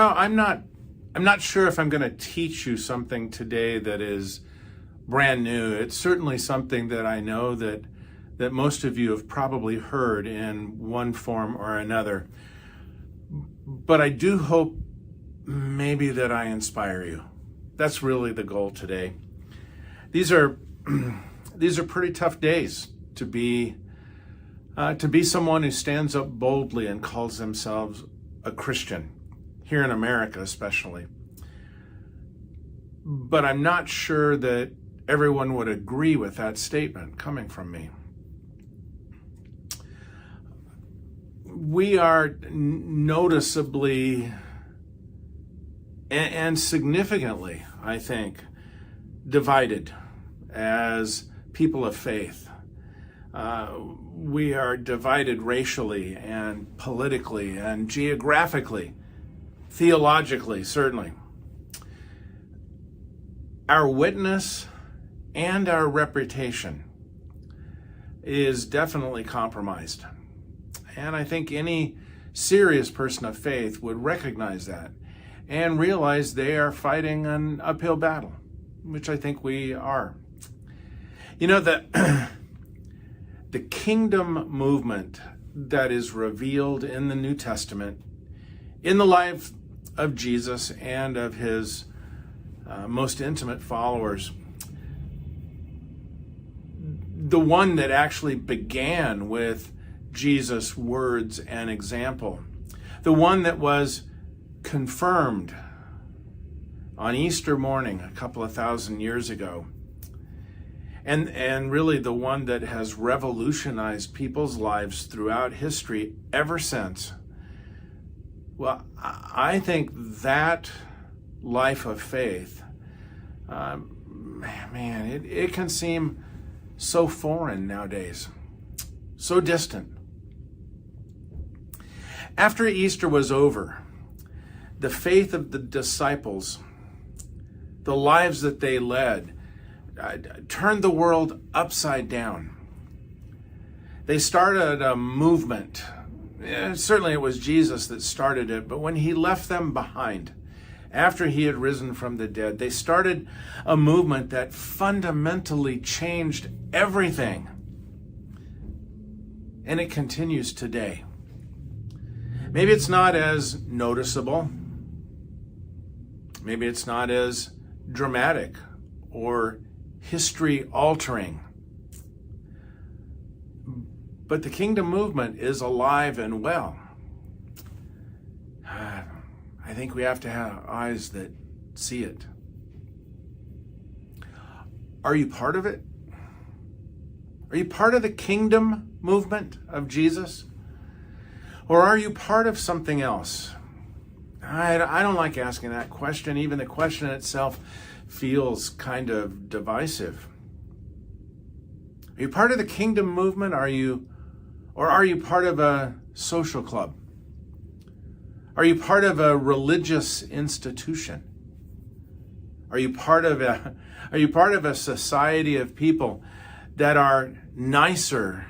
I'm not sure if I'm going to teach you something today that is brand new. It's certainly something that I know that most of you have probably heard in one form or another. But I do hope maybe that I inspire you. That's really the goal today. These are pretty tough days to be someone who stands up boldly and calls themselves a Christian, here in America especially. But I'm not sure that everyone would agree with that statement coming from me. We are noticeably and significantly, I think, divided as people of faith. We are divided racially and politically and geographically, theologically, certainly. Our witness and our reputation is definitely compromised. And I think any serious person of faith would recognize that and realize they are fighting an uphill battle, which I think we are. You know, the kingdom movement that is revealed in the New Testament, in the life of Jesus and of his most intimate followers, the one that actually began with Jesus' words and example, the one that was confirmed on Easter morning a couple of thousand years ago, and really the one that has revolutionized people's lives throughout history ever since. Well, I think that life of faith, it can seem so foreign nowadays, so distant. After Easter was over, the faith of the disciples, the lives that they led, turned the world upside down. They started a movement. Certainly it was Jesus that started it, but when he left them behind, after he had risen from the dead, they started a movement that fundamentally changed everything. And it continues today. Maybe it's not as noticeable. Maybe it's not as dramatic or history-altering. But the kingdom movement is alive and well. I think we have to have eyes that see it. Are you part of it? Are you part of the kingdom movement of Jesus? Or are you part of something else? I don't like asking that question. Even the question itself feels kind of divisive. Are you part of the kingdom movement? Or are you part of a social club? Are you part of a religious institution? Are you part of a society of people that are nicer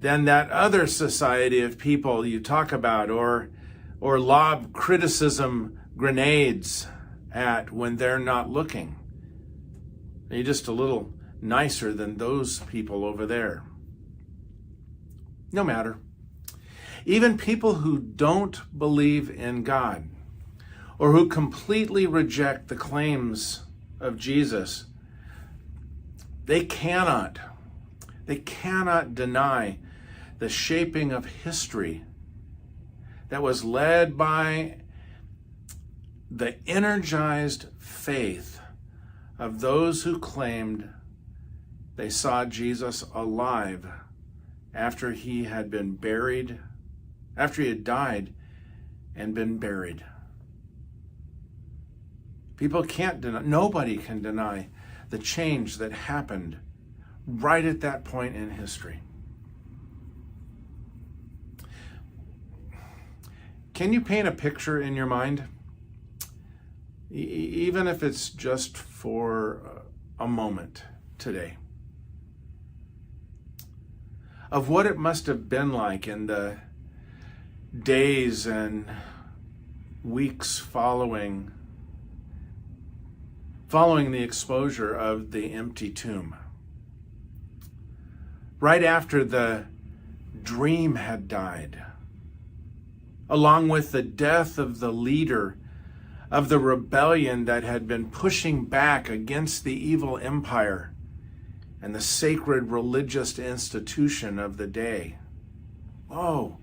than that other society of people you talk about, or lob criticism grenades at when they're not looking? Are you just a little nicer than those people over there? No matter. Even people who don't believe in God, or who completely reject the claims of Jesus, they cannot deny the shaping of history that was led by the energized faith of those who claimed they saw Jesus alive after he had been buried, after he had died and been buried. People can't deny, nobody can deny the change that happened right at that point in history. Can you paint a picture in your mind? Even if it's just for a moment today, of what it must have been like in the days and weeks following the exposure of the empty tomb. Right after the dream had died, along with the death of the leader of the rebellion that had been pushing back against the evil empire and the sacred religious institution of the day. Whoa.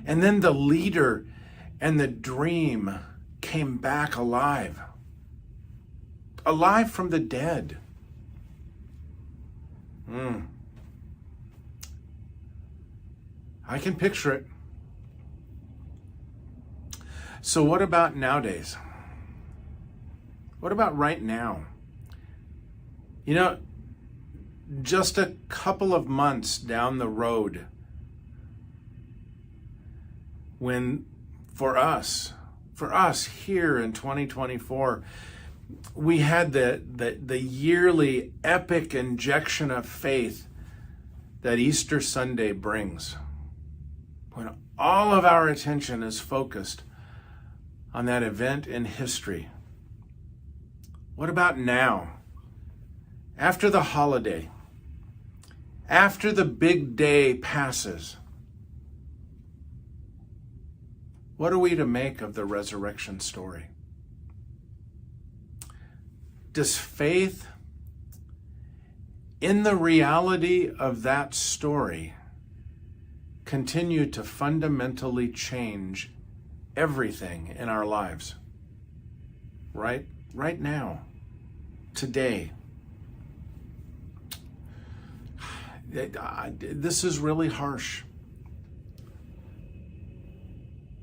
And then the leader and the dream came back alive from the dead. I can picture it. So what about nowadays? What about right now? You know, just a couple of months down the road, when for us here in 2024, we had the yearly epic injection of faith that Easter Sunday brings, when all of our attention is focused on that event in history. What about now? After the holiday, after the big day passes, what are we to make of the resurrection story? Does faith in the reality of that story continue to fundamentally change everything in our lives? Right now, today. This is really harsh.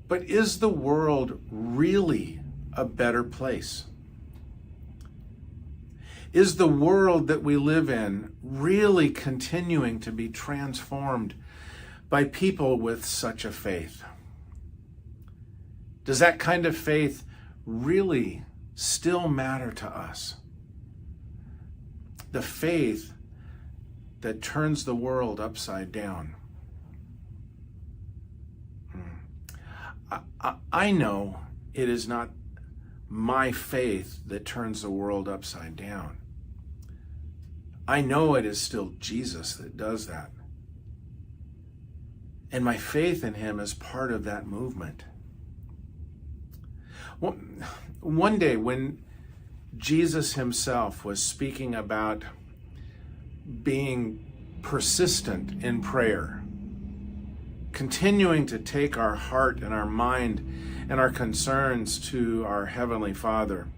But is the world really a better place? Is the world that we live in really continuing to be transformed by people with such a faith? Does that kind of faith really still matter to us? The faith that turns the world upside down. I know it is not my faith that turns the world upside down. I know it is still Jesus that does that. And my faith in him is part of that movement. One day when Jesus himself was speaking about being persistent in prayer, continuing to take our heart and our mind and our concerns to our Heavenly Father,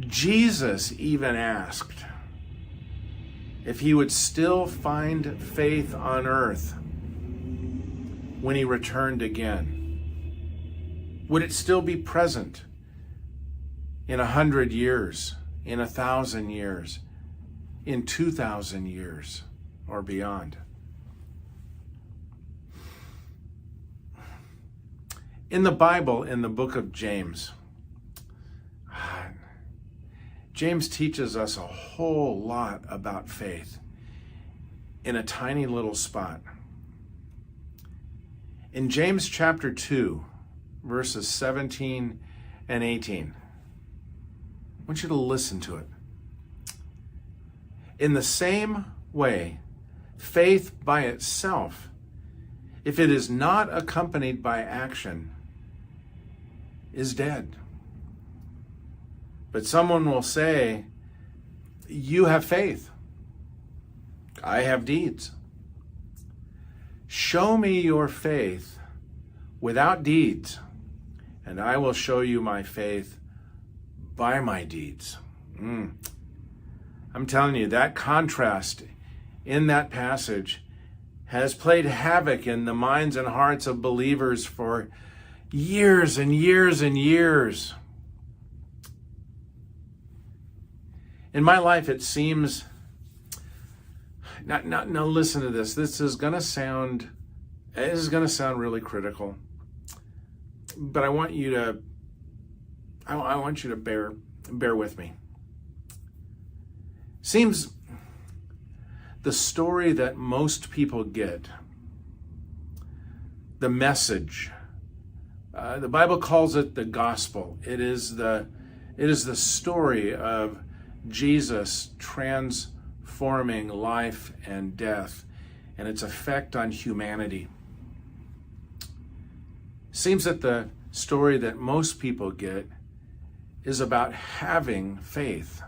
Jesus even asked if he would still find faith on earth when he returned again. Would it still be present in 100 years, in 1,000 years, in 2,000 years, or beyond? In the Bible, in the book of James, James teaches us a whole lot about faith in a tiny little spot. In James chapter 2, verses 17 and 18, I want you to listen to it. In the same way, faith by itself, if it is not accompanied by action, is dead. But someone will say, you have faith. I have deeds. Show me your faith without deeds, and I will show you my faith by my deeds. I'm telling you, that contrast in that passage has played havoc in the minds and hearts of believers for years and years and years. In my life, it seems, now listen to this. This is going to sound really critical, but I want you to bear with me. Seems the story that most people get, the message. The Bible calls it the gospel. It is the story of Jesus transforming life and death and its effect on humanity. Seems that the story that most people get is about having faith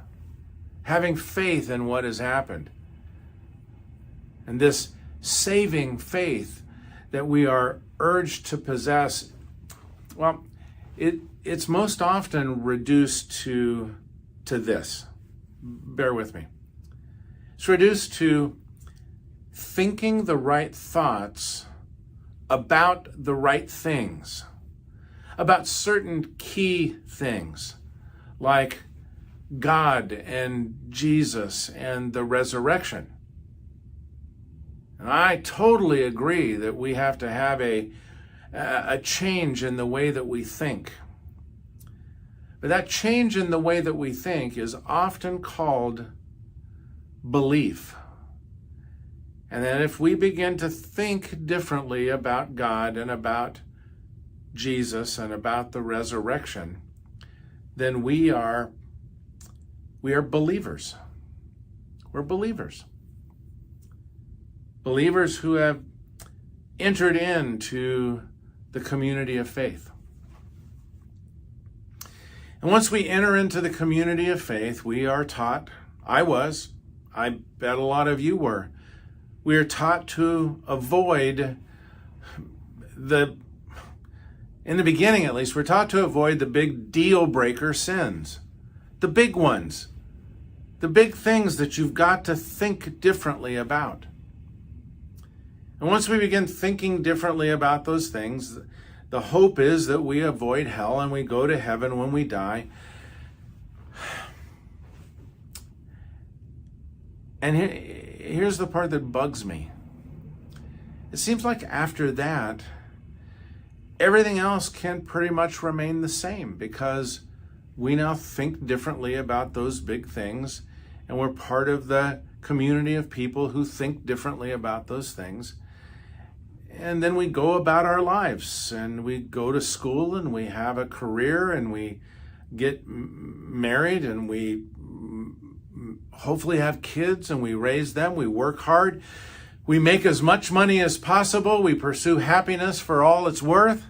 in what has happened. And this saving faith that we are urged to possess, well, it's most often reduced to this. Bear with me. It's reduced to thinking the right thoughts about the right things, about certain key things like God and Jesus and the resurrection. And I totally agree that we have to have a change in the way that we think. But that change in the way that we think is often called belief. And then if we begin to think differently about God and about Jesus and about the resurrection, then we are believers. We're believers. Believers who have entered into the community of faith. And once we enter into the community of faith, we are taught, I bet a lot of you were, we are taught to avoid in the beginning at least, we're taught to avoid the big deal breaker sins. The big ones. The big things that you've got to think differently about. And once we begin thinking differently about those things, the hope is that we avoid hell and we go to heaven when we die. And here's the part that bugs me. It seems like after that, everything else can pretty much remain the same because we now think differently about those big things, and we're part of the community of people who think differently about those things. And then we go about our lives, and we go to school, and we have a career, and we get married, and we hopefully have kids, and we raise them. We work hard. We make as much money as possible. We pursue happiness for all it's worth.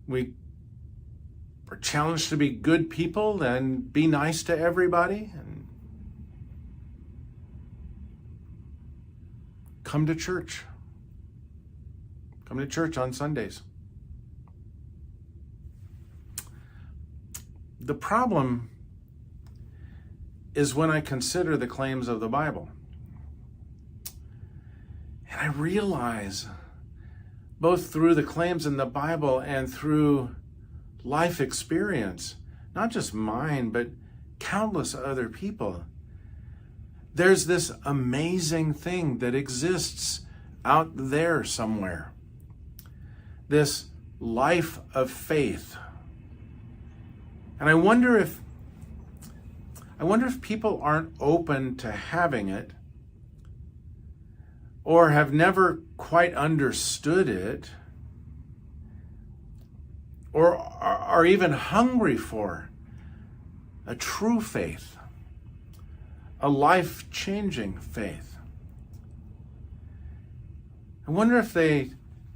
We are challenged to be good people and be nice to everybody and come to church. Come to church on Sundays. The problem is when I consider the claims of the Bible. And I realize, both through the claims in the Bible and through life experience, not just mine, but countless other people, there's this amazing thing that exists out there somewhere. This life of faith. And I wonder if people aren't open to having it, or have never quite understood it, or are even hungry for a true faith, a life-changing faith. I wonder if they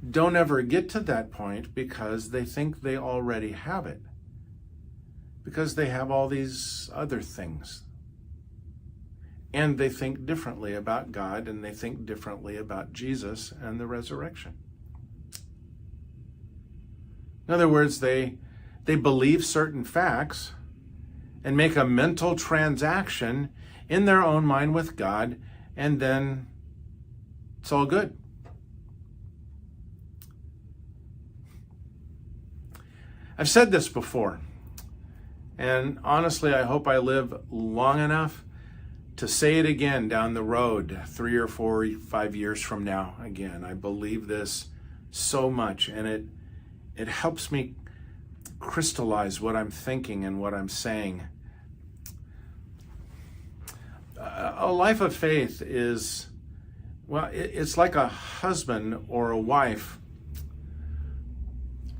don't ever get to that point because they think they already have it, because they have all these other things. And they think differently about God, and they think differently about Jesus and the resurrection. In other words, they believe certain facts and make a mental transaction in their own mind with God, and then it's all good. I've said this before, and honestly, I hope I live long enough to say it again down the road, 3 or 4 or 5 years from now. Again, I believe this so much, and it helps me crystallize what I'm thinking and what I'm saying. A life of faith is Well, it's like a husband or a wife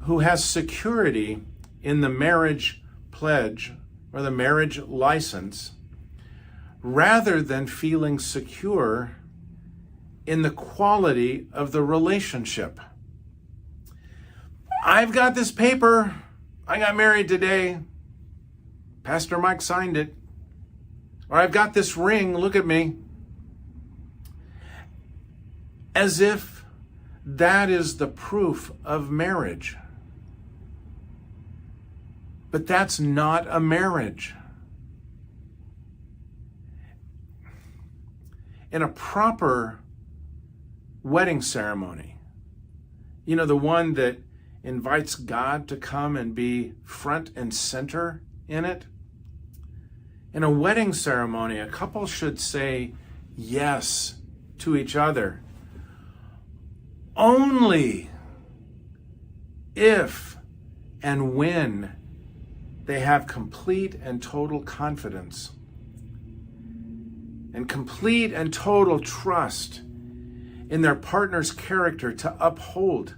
who has security in the marriage pledge or the marriage license rather than feeling secure in the quality of the relationship. I've got this paper. I got married today. Pastor Mike signed it. Or I've got this ring. Look at me. As if that is the proof of marriage. But that's not a marriage. In a proper wedding ceremony, the one that invites God to come and be front and center in it. In a wedding ceremony, a couple should say yes to each other only if and when they have complete and total confidence and complete and total trust in their partner's character to uphold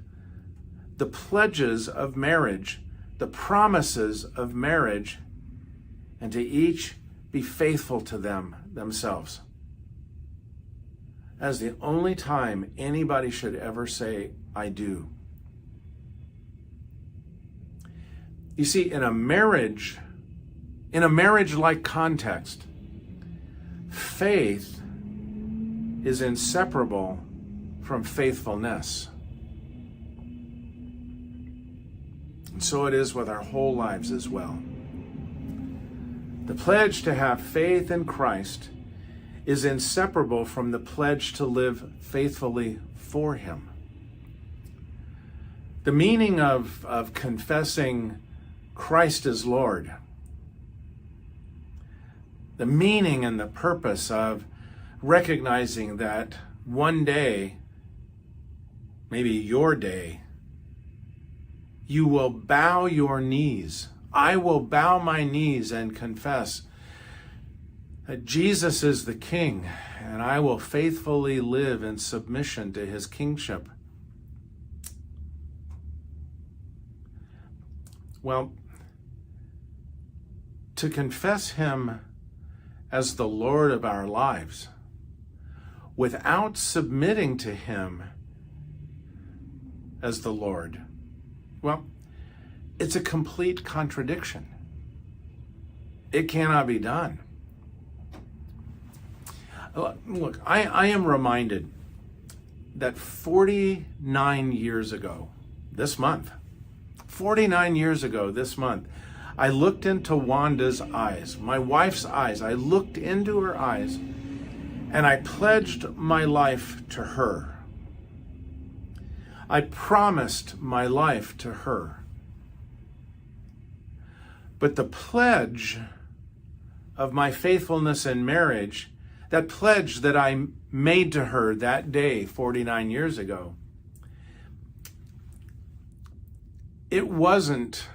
the pledges of marriage, the promises of marriage, and to each be faithful to themselves. As the only time anybody should ever say, I do. You see, in a marriage-like context, faith is inseparable from faithfulness. And so it is with our whole lives as well. The pledge to have faith in Christ is inseparable from the pledge to live faithfully for Him. The meaning of confessing Christ as Lord, the meaning and the purpose of recognizing that one day, maybe your day, you will bow your knees. I will bow my knees and confess that Jesus is the King, and I will faithfully live in submission to His kingship. Well, to confess Him as the Lord of our lives without submitting to Him as the Lord, well, it's a complete contradiction. It cannot be done. Look, I am reminded that 49 years ago, this month, 49 years ago this month, I looked into Wanda's eyes, my wife's eyes. I looked into her eyes and I pledged my life to her. I promised my life to her. But the pledge of my faithfulness in marriage, that pledge that I made to her that day 49 years ago, it wasn't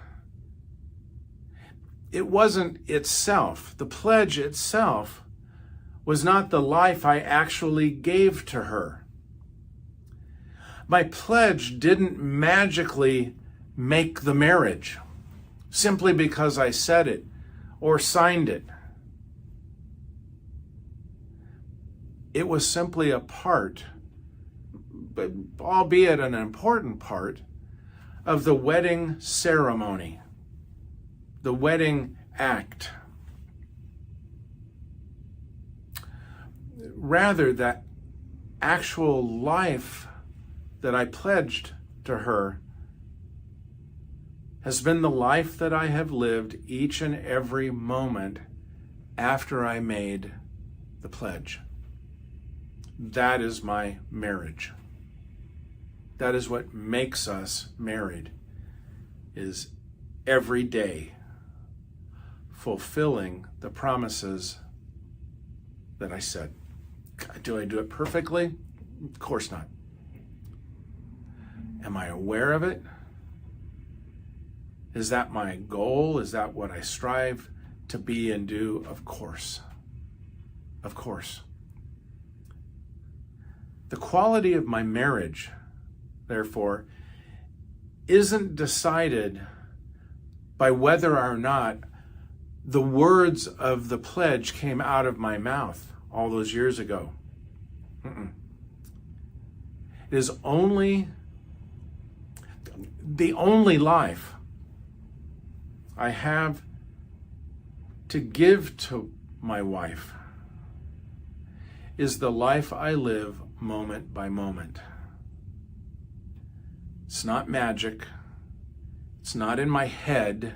itself. The pledge itself was not the life I actually gave to her. My pledge didn't magically make the marriage simply because I said it or signed it. It was simply a part, but albeit an important part, of the wedding ceremony, the wedding act. Rather, that actual life that I pledged to her has been the life that I have lived each and every moment after I made the pledge. That is my marriage. That is what makes us married, is every day fulfilling the promises that I said. Do I do it perfectly? Of course not. Am I aware of it? Is that my goal? Is that what I strive to be and do? Of course. Of course. The quality of my marriage, therefore, isn't decided by whether or not the words of the pledge came out of my mouth all those years ago. It is only the only life I have to give to my wife is the life I live moment by moment. It's not magic. It's not in my head.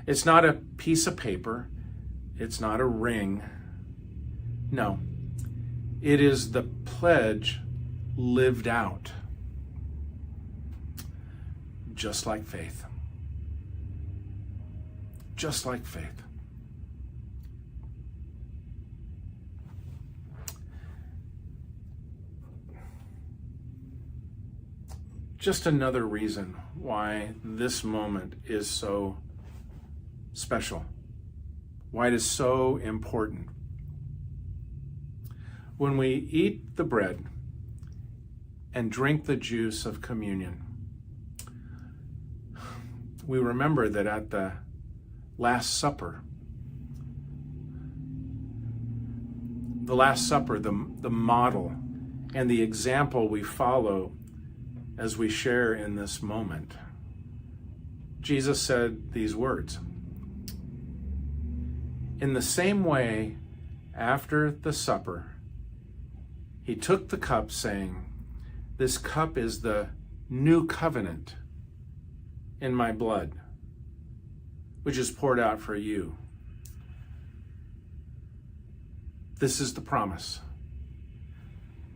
It's not a piece of paper. It's not a ring. No, it is the pledge lived out, just like faith. Just like faith. Just another reason why this moment is so special, why it is so important. When we eat the bread and drink the juice of communion, we remember that at the Last Supper, the model and the example we follow as we share in this moment, Jesus said these words. In the same way, after the supper, he took the cup, saying, "This cup is the new covenant in my blood, which is poured out for you." This is the promise.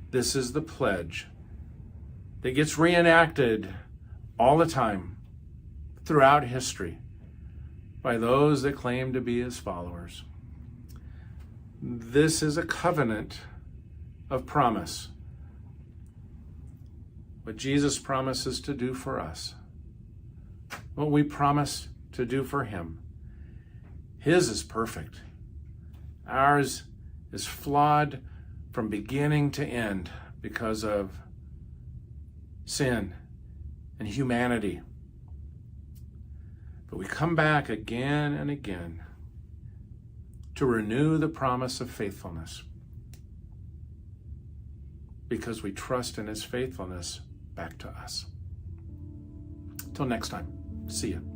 This is the pledge that gets reenacted all the time throughout history by those that claim to be his followers. This is a covenant of promise. What Jesus promises to do for us, what we promise to do for him. His is perfect. Ours is flawed from beginning to end because of sin and humanity. But we come back again and again to renew the promise of faithfulness because we trust in his faithfulness back to us. Till next time, see you.